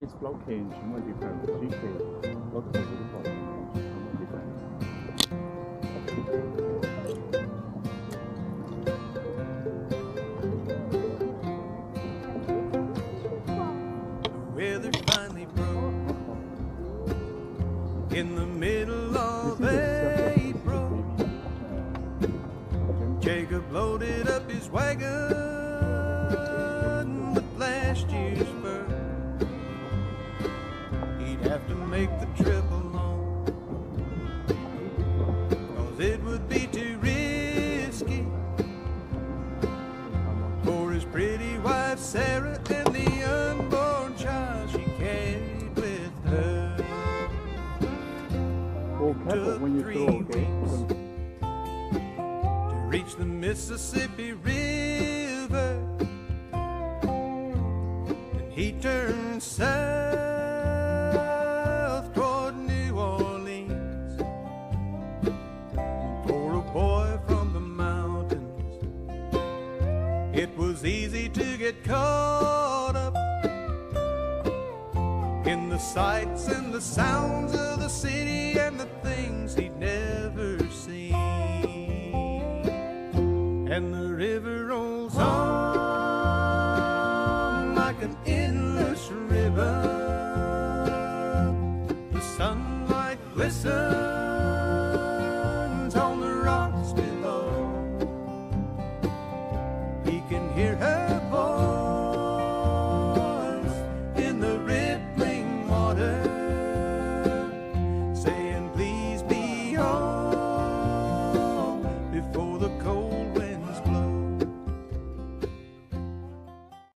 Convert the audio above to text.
It's blockchain 정말 different. GK lot of people 정말 different. Weather finally broke in the middle of April. Jacob loaded up his wagon with last year's fur. He'd have to make the trip alone, 'cause it would be too risky for his pretty wife Sarah and the unborn child she carried with her. Oh, careful when you throw, okay? To reach the Mississippi River, and he turned south toward New Orleans. For a boy from the mountains, it was easy to get caught up in the sights and the sounds of the city and the things he'd never seen. And the river rolls on like an